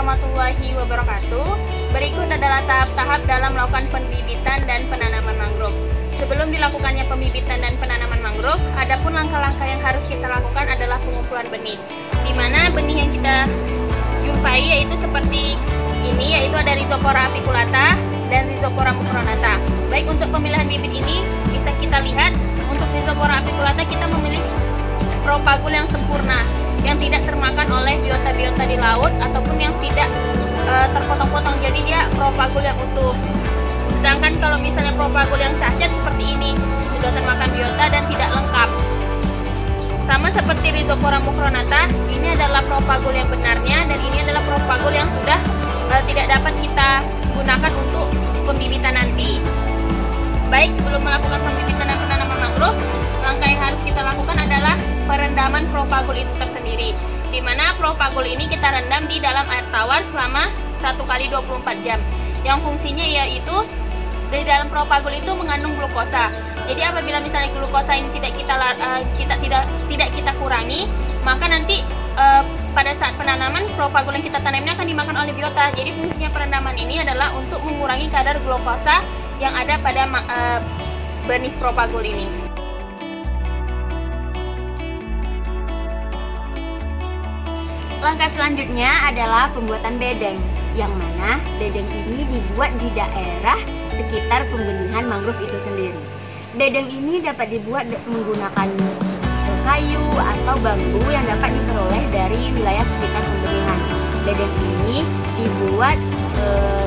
warahmatullahi wabarakatuh. Berikut adalah tahap-tahap dalam melakukan pembibitan dan penanaman mangrove. Sebelum dilakukannya pembibitan dan penanaman mangrove, adapun langkah-langkah yang harus kita lakukan adalah pengumpulan benih. Di mana benih yang kita jumpai yaitu seperti ini, yaitu ada Rhizopora apiculata dan Rhizopora mucronata. Baik, untuk pemilihan bibit ini bisa kita lihat untuk Rhizopora apiculata kita memilih propagul yang sempurna, yang tidak termakan oleh biota-biota di laut ataupun yang tidak terpotong-potong, jadi dia propagul yang utuh. Sedangkan kalau misalnya propagul yang cacat seperti ini sudah termakan biota dan tidak lengkap. Sama seperti Rhizopora mucronata, ini adalah propagul yang benarnya dan ini adalah propagul yang sudah tidak dapat kita gunakan untuk pembibitan nanti. Baik, sebelum melakukan pembibitan dan penanaman mangrove, langkah yang harus kita lakukan adalah perendaman propagul itu tersendiri, di mana propagul ini kita rendam di dalam air tawar selama 1 kali 24 jam. Yang fungsinya yaitu di dalam propagul itu mengandung glukosa. Jadi apabila misalnya glukosa ini tidak kita kurangi, maka nanti pada saat penanaman propagul yang kita tanam ini akan dimakan oleh biota. Jadi fungsinya perendaman ini adalah untuk mengurangi kadar glukosa yang ada pada benih propagul ini. Langkah selanjutnya adalah pembuatan bedeng, yang mana bedeng ini dibuat di daerah sekitar pembenihan mangrove itu sendiri. Bedeng ini dapat dibuat menggunakan kayu atau bambu yang dapat diperoleh dari wilayah sekitar pembenihan. Bedeng ini dibuat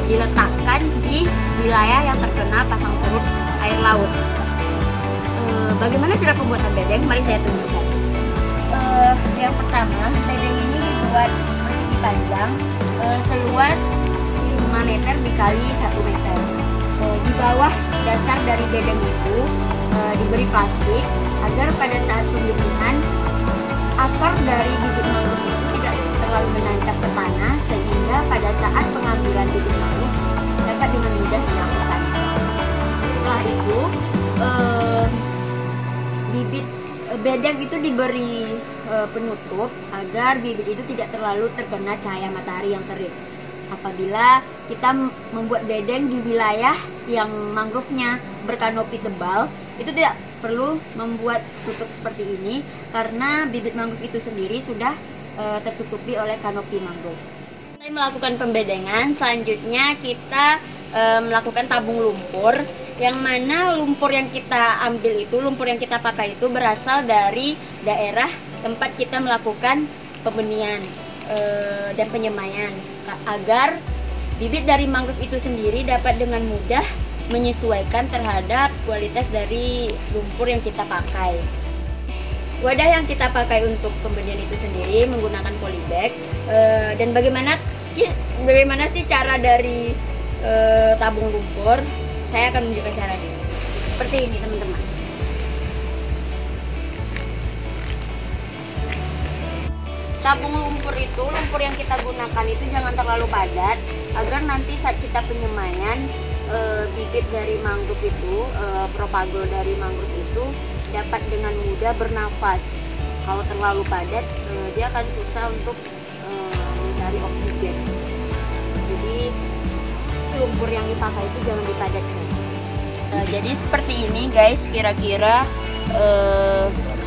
diletakkan di wilayah yang terkena pasang surut air laut. Bagaimana cara pembuatan bedeng? Mari saya tunjukkan. Yang pertama, bedeng ini dibuat persegi panjang seluas 5 meter dikali 1 meter. Di bawah dasar dari bedeng itu diberi plastik agar pada saat pembenihan akar dari bibit mangrove itu tidak terlalu menancap ke tanah, sehingga pada saat pengambilan bibit mangrove dapat dengan mudah dilakukan. Setelah itu bibit bedeng itu diberi penutup agar bibit itu tidak terlalu terkena cahaya matahari yang terik. Apabila kita membuat bedeng di wilayah yang mangrove-nya berkanopi tebal, itu tidak perlu membuat tutup seperti ini karena bibit mangrove itu sendiri sudah tertutupi oleh kanopi mangrove. Setelah melakukan pembedengan, selanjutnya kita melakukan tabung lumpur, yang mana lumpur yang kita ambil itu, lumpur yang kita pakai itu berasal dari daerah tempat kita melakukan pembenihan dan penyemaian, agar bibit dari mangrove itu sendiri dapat dengan mudah menyesuaikan terhadap kualitas dari lumpur yang kita pakai. Wadah yang kita pakai untuk pembenihan itu sendiri menggunakan polybag. Dan bagaimana sih cara dari tabung lumpur? Saya akan menunjukkan caranya. Seperti ini, teman-teman. Tabung lumpur itu, lumpur yang kita gunakan itu jangan terlalu padat, agar nanti saat kita penyemaian bibit dari mangrove itu, propagul dari mangrove itu dapat dengan mudah bernafas. Kalau terlalu padat, dia akan susah untuk mencari oksigen. Jadi lumpur yang dipakai itu jangan dipadatkan. Jadi seperti ini guys, kira-kira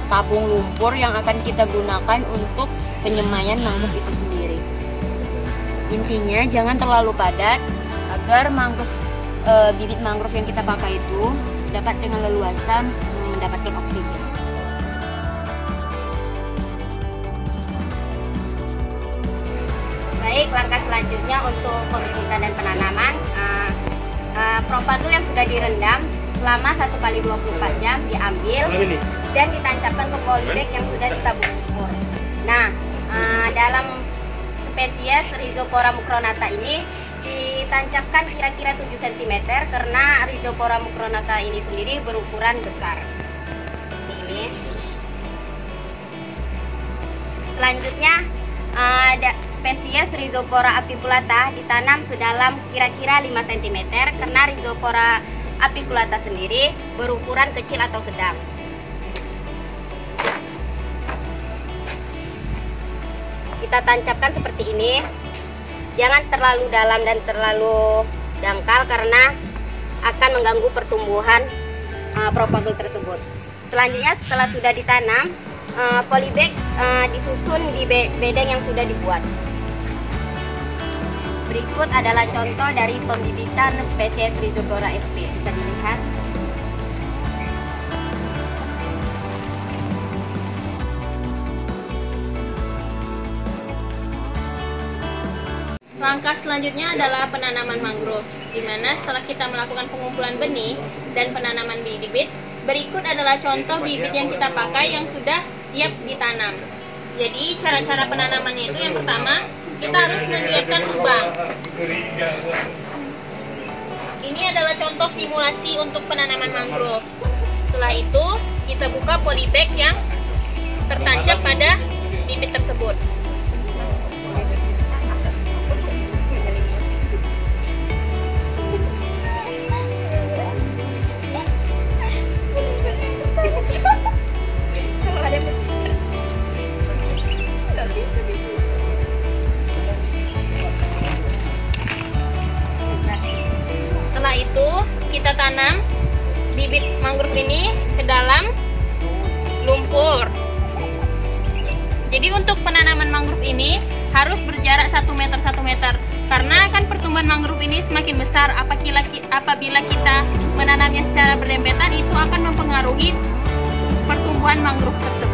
tabung lumpur yang akan kita gunakan untuk penyemaian mangrove itu sendiri. Intinya jangan terlalu padat agar bibit mangrove yang kita pakai itu dapat dengan leluasa mendapatkan oksigen. Baik, langkah selanjutnya untuk pembibitan dan penanaman. Propagul yang sudah direndam selama 1 kali 24 jam diambil dan ditancapkan ke polybag yang sudah ditabung lumpur. Nah, dalam spesies Rhizopora mucronata ini ditancapkan kira-kira 7 cm karena Rhizopora mucronata ini sendiri berukuran besar. Ini. Selanjutnya ada spesies Rhizopora apiculata ditanam sedalam kira-kira 5 cm karena Rhizopora apiculata sendiri berukuran kecil atau sedang. Kita tancapkan seperti ini. Jangan terlalu dalam dan terlalu dangkal karena akan mengganggu pertumbuhan propagule tersebut. Selanjutnya setelah sudah ditanam, polybag disusun di bedeng yang sudah dibuat. Berikut adalah contoh dari pembibitan spesies Rhizopora sp. Bisa dilihat. Langkah selanjutnya adalah penanaman mangrove, di mana setelah kita melakukan pengumpulan benih dan penanaman bibit, berikut adalah contoh bibit yang kita pakai yang sudah siap ditanam. Jadi cara-cara penanamannya itu yang pertama, kita harus menyiapkan lubang. Ini adalah contoh simulasi untuk penanaman mangrove. Setelah itu, kita buka polybag yang tertancap pada bibit tersebut. Setelah itu kita tanam bibit mangrove ini ke dalam lumpur. Jadi untuk penanaman mangrove ini harus berjarak 1 meter 1 meter karena kan pertumbuhan mangrove ini semakin besar apabila kita menanamnya secara berdempetan, itu akan mempengaruhi pertumbuhan mangrove tersebut.